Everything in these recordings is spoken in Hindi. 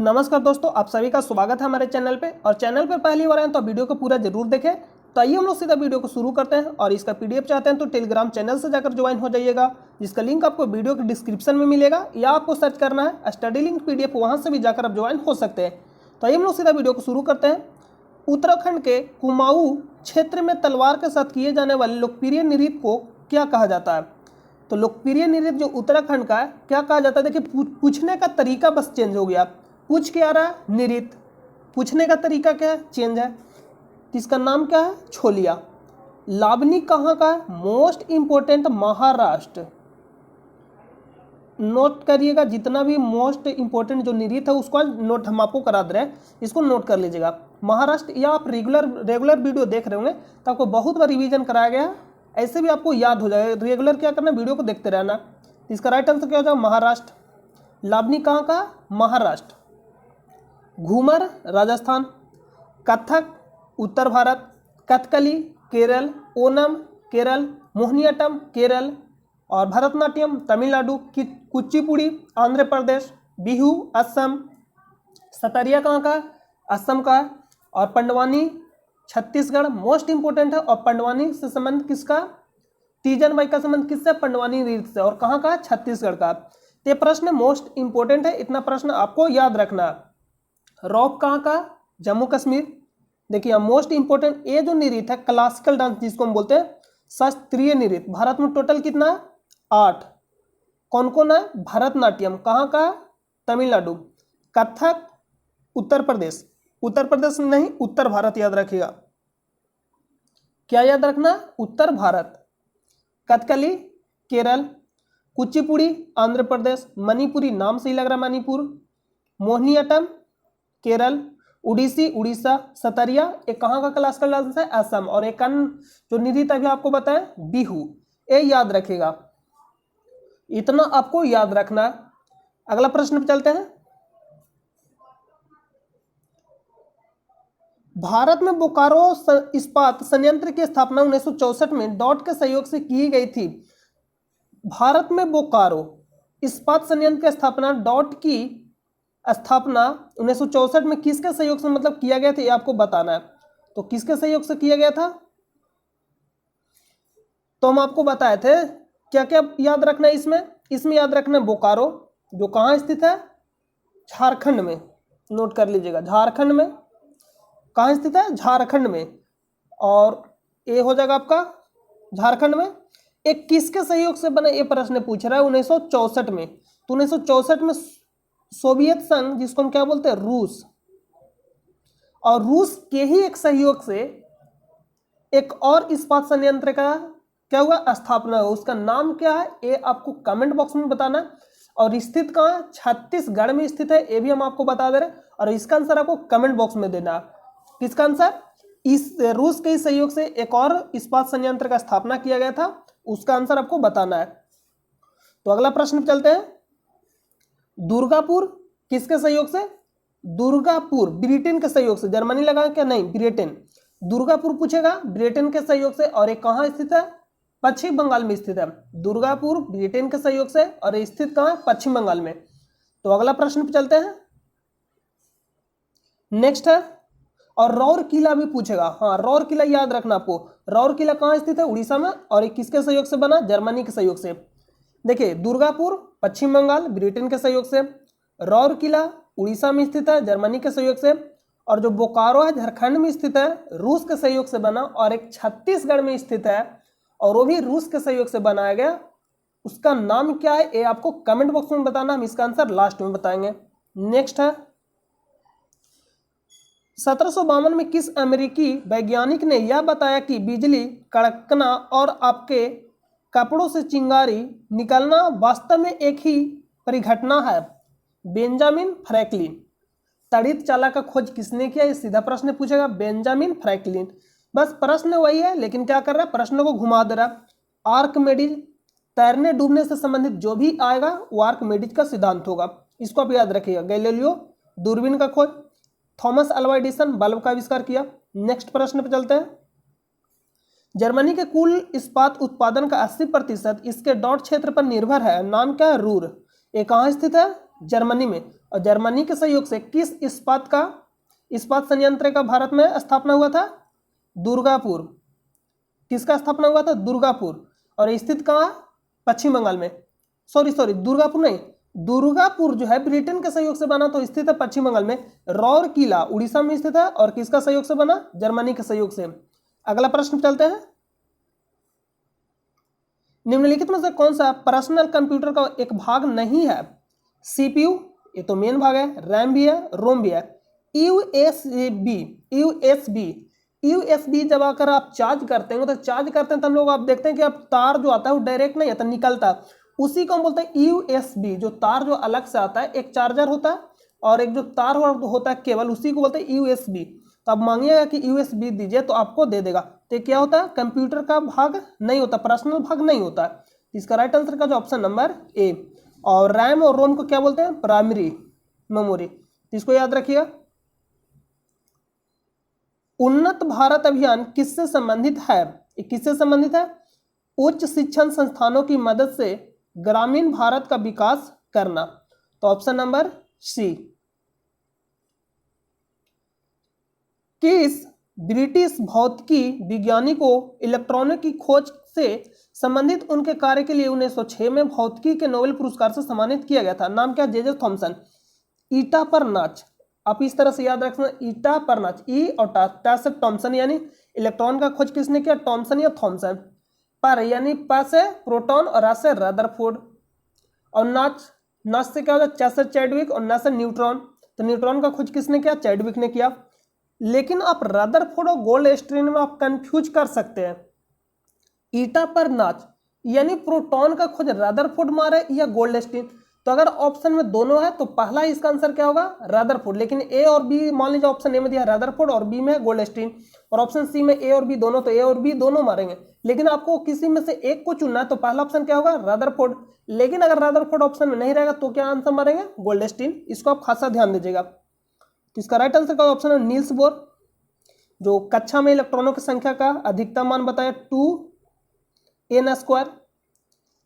नमस्कार दोस्तों, आप सभी का स्वागत है हमारे चैनल पे। और चैनल पे पहली बार आए तो वीडियो को पूरा जरूर देखें। तो आइए हम लोग सीधा वीडियो को शुरू करते हैं। और इसका पीडीएफ चाहते हैं तो टेलीग्राम चैनल से जाकर ज्वाइन हो जाइएगा, जिसका लिंक आपको वीडियो के डिस्क्रिप्शन में मिलेगा, या आपको सर्च करना है स्टडी लिंक पीडीएफ, वहाँ से भी जाकर आप ज्वाइन हो सकते हैं। तो आइए हम लोग सीधा वीडियो को शुरू करते हैं। उत्तराखंड के कुमाऊं क्षेत्र में तलवार के साथ किए जाने वाले लोकप्रिय नृत्य को क्या कहा जाता है? तो लोकप्रिय नृत्य जो उत्तराखंड का है, क्या कहा जाता है? देखिए, पूछने का तरीका बस चेंज हो गया। पूछ क्या रहा है? नृत्य। पूछने का तरीका क्या है? चेंज है। इसका नाम क्या है? छोलिया। लावनी कहाँ का है? Most important Maharashtra. नोट करिएगा, जितना भी मोस्ट इंपोर्टेंट जो नृत्य है उसको नोट हम आपको करा दे रहे हैं, इसको नोट कर लीजिएगा। महाराष्ट्र, या आप रेगुलर वीडियो देख रहे होंगे तो आपको बहुत बार रिवीजन कराया गया है, ऐसे भी आपको याद हो जाएगा। रेगुलर क्या करना, वीडियो को देखते रहना। इसका राइट आंसर क्या हो जाएगा? महाराष्ट्र। लावनी कहाँ का? महाराष्ट्र। घूमर राजस्थान। कथक उत्तर भारत। कथकली केरल। ओनम केरल। मोहिनीअट्टम केरल। और भरतनाट्यम तमिलनाडु। कुचिपुड़ी आंध्र प्रदेश। बिहू असम। सतरिया कहाँ का? असम का है। और पंडवानी छत्तीसगढ़। मोस्ट इंपोर्टेंट है। और पंडवानी से संबंध किसका? तीजन बाई का संबंध किससे? पंडवानी नृत्य से। और कहाँ का? छत्तीसगढ़ का। ये प्रश्न मोस्ट इंपोर्टेंट है, इतना प्रश्न आपको याद रखना है। रॉक कहाँ का? जम्मू कश्मीर। देखिए मोस्ट इंपोर्टेंट, ये जो नृत्य है क्लासिकल डांस जिसको हम बोलते हैं, शास्त्रीय नृत्य, भारत में टोटल कितना है? 8। कौन कौन है? भरतनाट्यम कहाँ का? तमिलनाडु। कथक उत्तर प्रदेश। उत्तर प्रदेश नहीं, उत्तर भारत याद रखिएगा। क्या याद रखना? उत्तर भारत। कथकली केरल। कुचिपुड़ी आंध्र प्रदेश। मणिपुरी, नाम से ही लग रहा है मणिपुर। मोहिनीअट्टम केरल। उड़ीसी उड़ीसा। सतरिया एक कहाँ का क्लासिकल डांस है? असम। और एक जो नृत्य अभी आपको बताएं, बिहू। ये याद रखेगा, इतना आपको याद रखना। अगला प्रश्न पे चलते हैं। भारत में बोकारो इस्पात संयंत्र की स्थापना 1964 में डॉट के सहयोग से की गई थी। भारत में बोकारो इस्पात संयंत्र की स्थापना डॉट की स्थापना 1964 में किसके सहयोग से मतलब किया गया था, ये आपको बताना है। तो किसके सहयोग से किया गया था? तो हम आपको बताए थे क्या क्या याद रखना है इसमें याद रखना है बोकारो, जो कहाँ स्थित है? झारखंड में। नोट कर लीजिएगा, झारखंड में। कहाँ स्थित है? झारखंड में। और ये हो जाएगा आपका झारखंड में। एक किसके सहयोग से बना, ये प्रश्न पूछ रहा है 1964 में। तो 1964 में सोवियत संघ, जिसको हम क्या बोलते हैं? रूस। और रूस के ही एक सहयोग से एक और इस्पात संयंत्र का क्या हुआ? स्थापना हुआ। उसका नाम क्या है, ये आपको कमेंट बॉक्स में बताना। और स्थित कहाँ है? छत्तीसगढ़ में स्थित है, ये भी हम आपको बता दे रहे हैं। और इसका आंसर आपको कमेंट बॉक्स में देना। किसका आंसर? इस रूस के सहयोग से एक और इस्पात संयंत्र का स्थापना किया गया था, उसका आंसर आपको बताना है। तो अगला प्रश्न चलते हैं। दुर्गापुर किसके सहयोग से? दुर्गापुर ब्रिटेन के सहयोग से। जर्मनी लगा क्या? नहीं, ब्रिटेन। दुर्गापुर पूछेगा, ब्रिटेन के सहयोग से। और एक कहाँ स्थित है? पश्चिम बंगाल में स्थित है। दुर्गापुर ब्रिटेन के सहयोग से, और स्थित कहाँ है? पश्चिम बंगाल में। तो अगला प्रश्न पे चलते हैं। नेक्स्ट है, और रौर किला भी पूछेगा। हाँ, रौर किला याद रखना आपको। रौर किला कहाँ स्थित है? उड़ीसा में। और एक किसके सहयोग से बना? जर्मनी के सहयोग से। देखिए, दुर्गापुर पश्चिम बंगाल ब्रिटेन के सहयोग से, रौर किला उड़ीसा में स्थित है जर्मनी के सहयोग से, और जो बोकारो है झारखंड में स्थित है, रूस के सहयोग से बना। और एक छत्तीसगढ़ में स्थित है, और वो भी रूस के सहयोग से बनाया गया। उसका नाम क्या है, ये आपको कमेंट बॉक्स में बताना, हम इसका आंसर लास्ट में बताएंगे। नेक्स्ट है, 1752 में किस अमेरिकी वैज्ञानिक ने यह बताया कि बिजली कड़कना और आपके कपड़ों से चिंगारी निकलना वास्तव में एक ही परिघटना है? Benjamin Franklin. तड़ित चालक का खोज किसने किया, ये सीधा प्रश्न पूछेगा, बेंजामिन फ्रैंकलिन। बस प्रश्न वही है, लेकिन क्या कर रहा है? प्रश्न को घुमा दे रहा। आर्कमिडीज, तैरने डूबने से संबंधित जो भी आएगा वो आर्कमिडीज का सिद्धांत होगा, इसको आप याद रखिएगा। गैलीलियो दूरबीन का खोज। थॉमस अल्वा एडिसन बल्ब का आविष्कार किया। नेक्स्ट प्रश्न पे चलते हैं। जर्मनी के कुल इस्पात उत्पादन का 80% इसके डॉट क्षेत्र पर निर्भर है, नाम क्या है? रूर। ये कहाँ स्थित है? जर्मनी में। और जर्मनी के सहयोग से किस इस्पात संयंत्र का भारत में स्थापना हुआ था? दुर्गापुर। किसका स्थापना हुआ था? दुर्गापुर। और स्थित कहाँ? पश्चिम बंगाल में। सॉरी दुर्गापुर नहीं, दुर्गापुर जो है ब्रिटेन के सहयोग से बना तो स्थित है पश्चिम बंगाल में। रौरकिला उड़ीसा में स्थित है और किसका सहयोग से बना? जर्मनी के सहयोग से। अगला प्रश्न चलते हैं। निम्नलिखित में से कौन सा पर्सनल कंप्यूटर का एक भाग नहीं है? सीपीयू, ये तो मेन भाग है, रैम भी है, रोम भी है। यूएसबी जब आकर आप चार्ज करते हैं तो हम लोग आप देखते हैं कि अब तार जो आता है वो डायरेक्ट नहीं आता, निकलता। उसी को हम बोलते हैं यूएसबी। जो तार जो अलग से आता है, एक चार्जर होता है और एक जो तार होता है केबल, उसी को बोलते हैं यूएसबी। तो आप मांगिएगा कि यूएसबी दीजिए तो आपको दे देगा। तो क्या होता है? कंप्यूटर का भाग नहीं होता, पर्सनल भाग नहीं होता। इसका राइट आंसर का जो ऑप्शन नंबर ए। और रैम और रोम को क्या बोलते हैं? Primary memory. इसको याद रखिएगा। उन्नत भारत अभियान किससे संबंधित है? किससे संबंधित है? उच्च शिक्षण संस्थानों की मदद से ग्रामीण भारत का विकास करना। तो ऑप्शन नंबर सी। किस ब्रिटिश भौतिकी विज्ञानी को इलेक्ट्रॉनिक की खोज से संबंधित उनके कार्य के लिए 1906 में भौतिकी के नोबेल पुरस्कार से सम्मानित किया गया था? नाम क्या? J Thomson. ईटा पर नाच, आप इस तरह से याद रखना, ईटा पर नाच, ई और टा से टॉमसन, यानी इलेक्ट्रॉन का खोज किसने किया? टॉमसन या थॉमसन। पर यानी प से प्रोटॉन और रा से रदरफोर्ड। और नाच से क्या होता है? चा से चैडविक और ना से न्यूट्रॉन। तो न्यूट्रॉन का खोज किसने किया? चैडविक ने किया। लेकिन आप रदरफोर्ड और गोल्डस्टीन में आप कंफ्यूज कर सकते हैं। ईटा पर नाच यानी प्रोटॉन का खोज रदरफोर्ड मारे या गोल्डस्टीन। तो अगर ऑप्शन में दोनों है तो पहला इसका आंसर क्या होगा? रदरफोर्ड। लेकिन ए और बी, मान लीजिए ऑप्शन ए में दिया रदरफोर्ड और बी में गोल्डस्टीन, और ऑप्शन सी में ए और बी दोनों, तो ए और बी दोनों मारेंगे। लेकिन आपको किसी में से एक को चुनना है तो पहला ऑप्शन क्या होगा? रदरफोर्ड। लेकिन अगर रदरफोर्ड ऑप्शन में नहीं रहेगा तो क्या आंसर मारेंगे? गोल्डस्टीन। इसको आप खासा ध्यान दीजिएगा। तो इसका राइट आंसर का ऑप्शन है नील्स बोर। जो कक्षा में इलेक्ट्रॉनों की संख्या का अधिकतम मान बताया 2n²।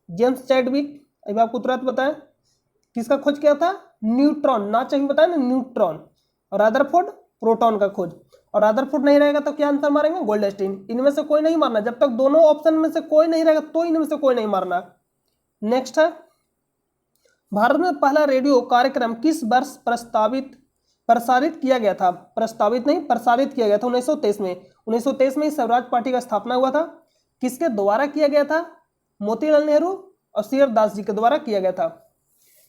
जेम्स चैडविक, अभी आपको तुरंत बताया, किसका खोज किया था? न्यूट्रॉन। ना चाहिए बताया ना, न्यूट्रॉन। और रदरफोर्ड प्रोटॉन का खोज। और रदरफोर्ड नहीं रहेगा तो क्या आंसर मारेंगे? गोल्डस्टीन। इनमें से कोई नहीं मारना, जब तक दोनों ऑप्शन में से कोई नहीं रहेगा तो इनमें से कोई नहीं मारना। नेक्स्ट है, भारत में पहला रेडियो कार्यक्रम किस वर्ष प्रसारित किया गया था? प्रस्तावित नहीं, प्रसारित किया गया था 1923 में। 1923 में स्वराज पार्टी का स्थापना हुआ था। किसके द्वारा किया गया था? मोतीलाल नेहरू और सी.आर. दास जी के द्वारा किया गया था।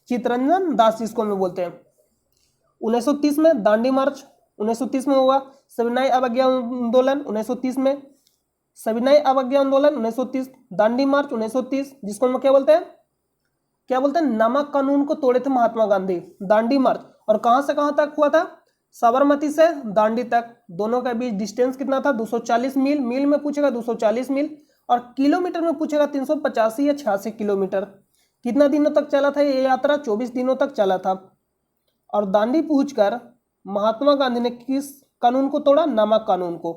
चित्तरंजन दास जिसको हम बोलते हैं। 1930 में दांडी मार्च 1930 में हुआ। सविनय अवज्ञा आंदोलन 1930 में। सविनय अवज्ञा आंदोलन 1930, दांडी मार्च 1930, जिसको हम क्या बोलते हैं? नमक कानून को तोड़े थे महात्मा गांधी। दांडी मार्च। और कहां से कहां तक हुआ था? साबरमती से दांडी तक। दोनों के बीच डिस्टेंस कितना था? 240 मील। मील में पूछेगा 240 मील, और किलोमीटर में पूछेगा 385 या 86 किलोमीटर। कितना दिनों तक चला था ये यात्रा? 24 दिनों तक चला था। और दांडी पहुंचकर महात्मा गांधी ने किस कानून को तोड़ा? नमक कानून को।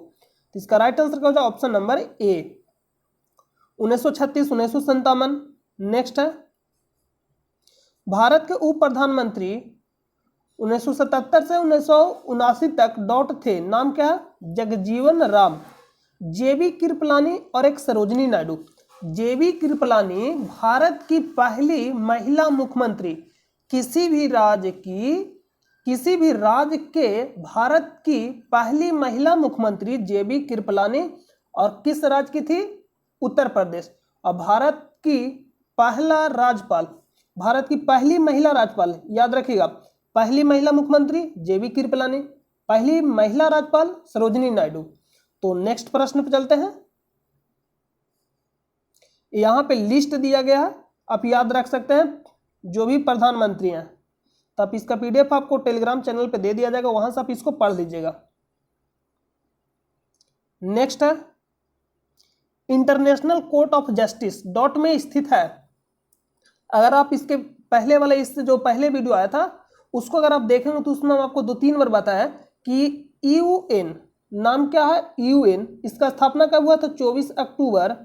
तो इसका राइट आंसर क्या होगा? Option number A. 1936, 1957। नेक्स्ट है, भारत के उप प्रधानमंत्री 1977 से 1979 तक डॉट थे। नाम क्या है? जगजीवन राम, जेबी कृपलानी और एक सरोजिनी नायडू। जेबी कृपलानी भारत की पहली महिला मुख्यमंत्री। किसी भी राज्य के भारत की पहली महिला मुख्यमंत्री जेबी कृपलानी। और किस राज्य की थी? उत्तर प्रदेश। और भारत की पहली महिला राज्यपाल, याद रखिएगा, पहली महिला मुख्यमंत्री जेबी कृपलानी, पहली महिला राज्यपाल सरोजिनी नायडू। तो नेक्स्ट प्रश्न पे चलते हैं। यहां पे लिस्ट दिया गया है, आप याद रख सकते हैं जो भी प्रधानमंत्री हैं। तो आप इसका पीडीएफ आपको टेलीग्राम चैनल पे दे दिया जाएगा, वहां से आप इसको पढ़ लीजिएगा। नेक्स्ट है, international court of justice dot में स्थित है। अगर आप इसके पहले वाले, इससे जो पहले वीडियो आया था उसको अगर आप देखेंगे तो उसमें आपको 2-3 बार बताया कि यूएन, नाम क्या है? यूएन। इसका स्थापना कब हुआ था? 24 अक्टूबर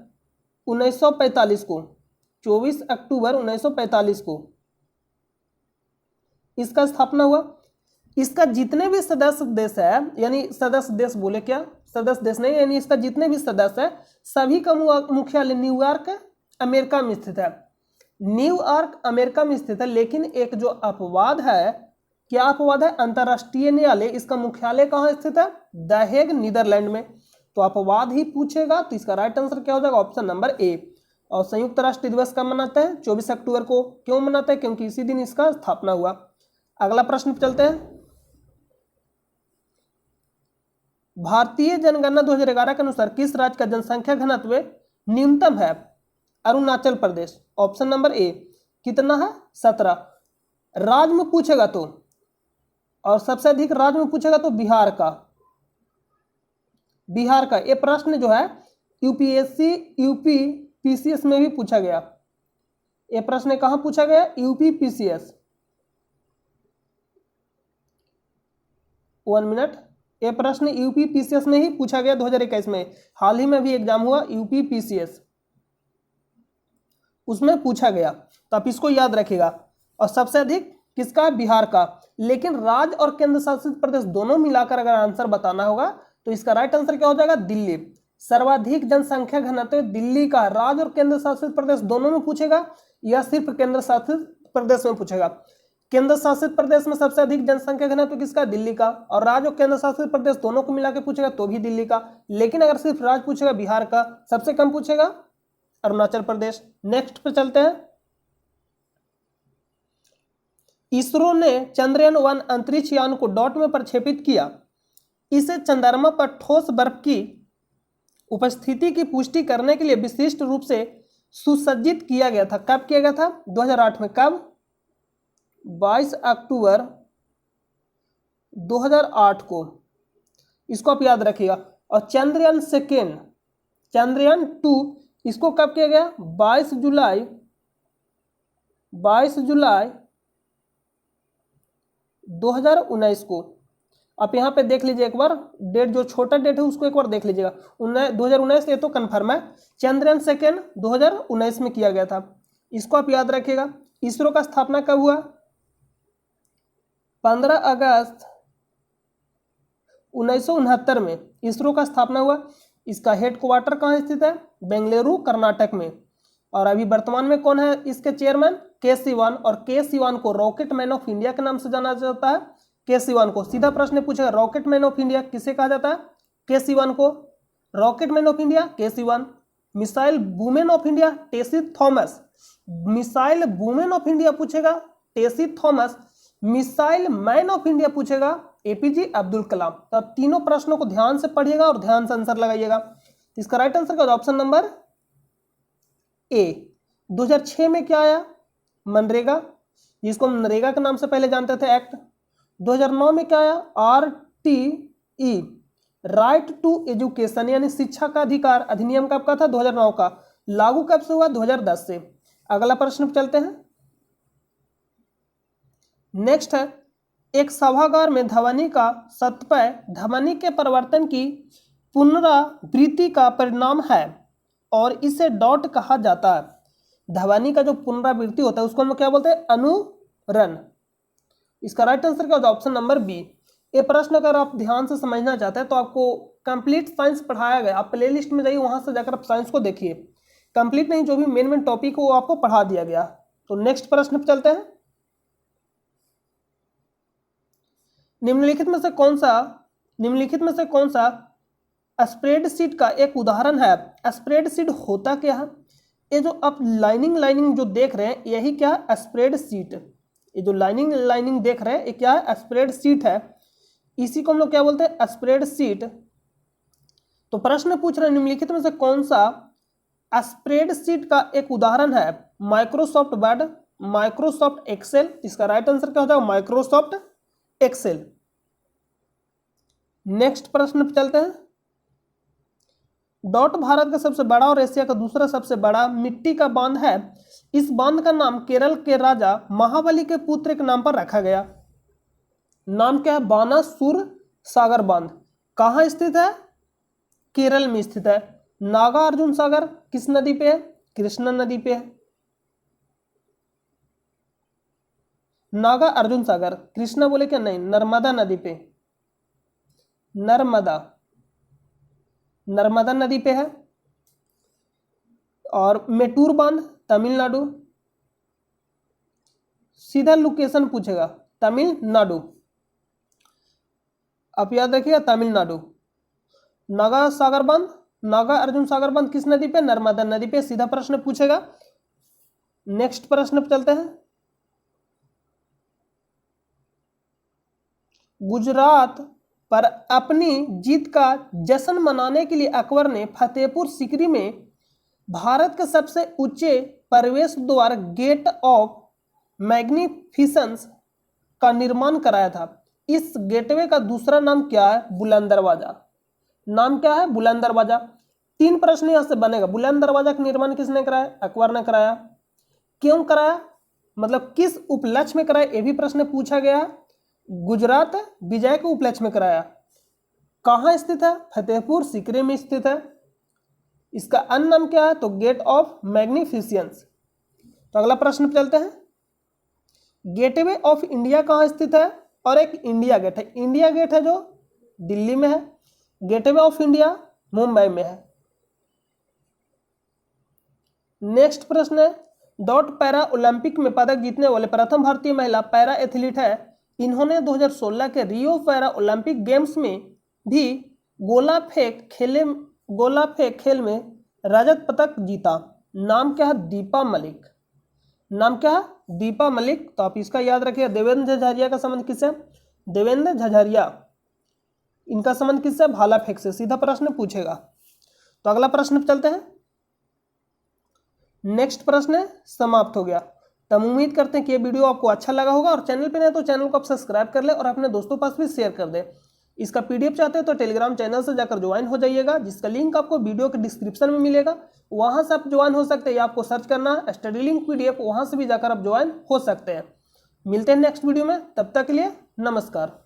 1945 को। 24 अक्टूबर 1945 को। इसका स्थापना हुआ। इसका जितने भी सदस्य देश है, यानी सदस्य देश बोले क्या, सदस्य देश नहीं, यानी इसका जितने भी सदस्य है सभी का मुख्यालय न्यूयॉर्क अमेरिका में स्थित है। न्यूयॉर्क अमेरिका में स्थित है, लेकिन एक जो अपवाद है, क्या अपवाद है, अंतरराष्ट्रीय न्यायालय इसका मुख्यालय कहाँ स्थित है, द हेग नीदरलैंड में। तो अपवाद ही पूछेगा, तो इसका राइट आंसर क्या हो जाएगा, ऑप्शन नंबर ए। और संयुक्त राष्ट्र दिवस कब मनाते हैं, 24 अक्टूबर को। क्यों मनाते हैं, क्योंकि इसी दिन इसका स्थापना हुआ। अगला प्रश्न पे चलते हैं। भारतीय जनगणना 2011 के अनुसार किस राज्य का जनसंख्या घनत्व न्यूनतम है, Arunachal Pradesh. Option number A, कितना है, 17। राज्य में पूछेगा तो, और सबसे अधिक राज्य में पूछेगा तो बिहार का। बिहार का ये प्रश्न जो है यूपीएससी यूपी पीसीएस में भी पूछा गया। ये प्रश्न कहां पूछा गया, यूपी पीसीएस। 1 मिनट, ये प्रश्न यूपी पीसीएस में ही पूछा गया 2021 में। हाल ही में भी एग्जाम हुआ यूपी पीसीएस, उसमें पूछा गया, तो आप इसको याद रखिएगा। और सबसे अधिक किसका, बिहार का। लेकिन राज्य और केंद्र शासित प्रदेश दोनों मिलाकर अगर आंसर बताना होगा तो इसका राइट आंसर क्या हो जाएगा, दिल्ली। सर्वाधिक जनसंख्या घनत्व दिल्ली का। राज्य और केंद्र शासित प्रदेश दोनों में पूछेगा या सिर्फ केंद्र शासित प्रदेश में पूछेगा। केंद्र शासित प्रदेश में सबसे अधिक जनसंख्या घनत्व किसका, दिल्ली का। और राज्य और केंद्र शासित प्रदेश दोनों को मिला के पूछेगा तो भी दिल्ली का। लेकिन अगर सिर्फ राज्य पूछेगा, बिहार का। सबसे कम पूछेगा, अरुणाचल प्रदेश। नेक्स्ट पे चलते हैं। इसरो ने चंद्रयान-1 अंतरिक्ष यान को डॉट में प्रक्षेपित किया। इसे चंद्रमा पर ठोस बर्फ की उपस्थिति की पुष्टि करने के लिए विशिष्ट रूप से सुसज्जित किया गया था। कब किया गया था, 2008 में। कब, 22 अक्टूबर 2008 को। इसको आप याद रखिएगा। और चंद्रयान सेकेंड, चंद्रयान 2, इसको कब किया गया, 22 जुलाई 2019 को। आप यहाँ पे देख लीजिए एक बार, डेट जो छोटा डेट है उसको एक बार देख लीजिएगा। 2019 ये तो कन्फर्म है। चंद्रयान सेकेंड 2019 में किया गया था, इसको आप याद रखिएगा। इसरो का स्थापना कब हुआ, 15 अगस्त 1969 में इसरो का स्थापना हुआ। इसका हेडक्वार्टर कहाँ स्थित है, बेंगलुरु कर्नाटक में। और अभी वर्तमान में कौन है इसके चेयरमैन, के सिवान। और के सिवान को रॉकेट मैन ऑफ इंडिया के नाम से जाना जाता है। के सिवान को सीधा प्रश्न पूछेगा, रॉकेट मैन ऑफ इंडिया किसे कहा जाता है, के सिवान को। रॉकेट मैन ऑफ इंडिया के Sivan. Missile women of India Tessy Thomas. Missile women of India पूछेगा Tessy Thomas. Missile man of India पूछेगा एपीजे अब्दुल कलाम। तो आप तीनों प्रश्नों को ध्यान से पढ़िएगा और ध्यान से आंसर लगाइएगा। इसका राइट आंसर क्या, ऑप्शन नंबर ए। 2006 में क्या आया, मनरेगा, जिसको मनरेगा के नाम से पहले जानते थे, एक्ट। 2009 में क्या आया, आरटीई, राइट टू एजुकेशन, यानी शिक्षा का अधिकार अधिनियम कब का था, 2009 का। लागू कब से हुआ, 2010 से। अगला प्रश्न चलते हैं। नेक्स्ट है, एक सभागार में ध्वनि का सतपय ध्वनि के परिवर्तन की पुनरावृत्ति का परिणाम है और इसे डॉट कहा जाता है। ध्वनि का जो पुनरावृत्ति होता है उसको हम क्या बोलते हैं, अनुरण। इसका राइट आंसर क्या होता है, ऑप्शन नंबर बी। ये प्रश्न अगर आप ध्यान से समझना चाहते हैं तो आपको कंप्लीट साइंस पढ़ाया गया, आप प्ले लिस्ट में जाइए, वहां से जाकर आप साइंस को देखिए। कंप्लीट नहीं, जो भी मेन टॉपिक हो वो आपको पढ़ा दिया गया। तो नेक्स्ट प्रश्न पे चलते हैं। निम्नलिखित में से कौन सा स्प्रेडशीट का एक उदाहरण है। स्प्रेडशीट होता क्या है, ये जो आप लाइनिंग जो देख रहे हैं यही क्या है, स्प्रेडशीट। ये जो लाइनिंग देख रहे हैं ये क्या है, स्प्रेडशीट है। इसी को हम लोग क्या बोलते हैं, स्प्रेडशीट। तो प्रश्न पूछ रहे हैं निम्नलिखित में से कौन सा स्प्रेडशीट का एक उदाहरण है। Microsoft Word, Microsoft Excel. इसका राइट आंसर क्या हो जाएगा, माइक्रोसॉफ्ट एक्सेल। नेक्स्ट प्रश्न पे चलते हैं। डॉट भारत का सबसे बड़ा और एशिया का दूसरा सबसे बड़ा मिट्टी का बांध है। इस बांध का नाम केरल के राजा महाबली के पुत्र के नाम पर रखा गया। नाम क्या है, बानासुर सागर बांध। कहां स्थित है, केरल में स्थित है। नागार्जुन सागर किस नदी पे है, कृष्णा नदी पे है। नागा अर्जुन सागर, कृष्णा बोले क्या, नहीं, नर्मदा नदी पे, नर्मदा नदी पे है। और मेटूर बांध तमिलनाडु, सीधा लोकेशन पूछेगा तमिलनाडु, आप याद रखिएगा तमिलनाडु। नागा सागर बांध, नागा अर्जुन सागर बांध किस नदी पे, नर्मदा नदी पे, सीधा प्रश्न पूछेगा। नेक्स्ट प्रश्न पे चलते हैं। गुजरात पर अपनी जीत का जश्न मनाने के लिए अकबर ने फतेहपुर सीकरी में भारत के सबसे ऊंचे प्रवेश द्वार गेट ऑफ मैग्निफिसेंस का निर्माण कराया था। इस गेटवे का दूसरा नाम क्या है, बुलंद दरवाजा। नाम क्या है, बुलंद दरवाजा। 3 प्रश्न यहां से बनेगा। बुलंद दरवाजा का निर्माण किसने कराया, अकबर ने कराया। क्यों कराया, मतलब किस उपलक्ष्य में कराया, यह भी प्रश्न पूछा गया। गुजरात विजय के उपलक्ष्य में कराया। कहां स्थित है, फतेहपुर सीकरी में स्थित है। इसका अन्य नाम क्या है, तो गेट ऑफ मैग्निफिसेंस। तो अगला प्रश्न पे चलते हैं। गेटवे ऑफ इंडिया कहां स्थित है, और एक इंडिया गेट है। इंडिया गेट है जो दिल्ली में है, गेटवे ऑफ इंडिया मुंबई में है। नेक्स्ट प्रश्न है, दौड़ पैरा ओलंपिक में पदक जीतने वाले प्रथम भारतीय महिला पैरा एथलीट है। इन्होंने 2016 के रियो पैरा ओलंपिक गेम्स में भी गोला फेंक खेल में रजत पदक जीता। नाम क्या है, दीपा मलिक। नाम क्या है, दीपा मलिक। तो आप इसका याद रखिए। देवेंद्र झझारिया का संबंध किससे, देवेंद्र झझारिया, इनका संबंध किससे, भाला फेंक से। सीधा प्रश्न पूछेगा। तो अगला प्रश्न पे चलते हैं। नेक्स्ट प्रश्न समाप्त हो गया। तो हम उम्मीद करते हैं कि ये वीडियो आपको अच्छा लगा होगा, और चैनल पे नहीं तो चैनल को आप सब्सक्राइब कर ले और अपने दोस्तों पास भी शेयर कर दे। इसका पीडीएफ चाहते हैं तो टेलीग्राम चैनल से जाकर ज्वाइन हो जाइएगा, जिसका लिंक आपको वीडियो के डिस्क्रिप्शन में मिलेगा। वहां से आप ज्वाइन हो सकते हैं, या आपको सर्च करना है स्टडी लिंक पीडीएफ, वहां से भी जाकर आप ज्वाइन हो सकते हैं। मिलते हैं नेक्स्ट वीडियो में, तब तक के लिए नमस्कार।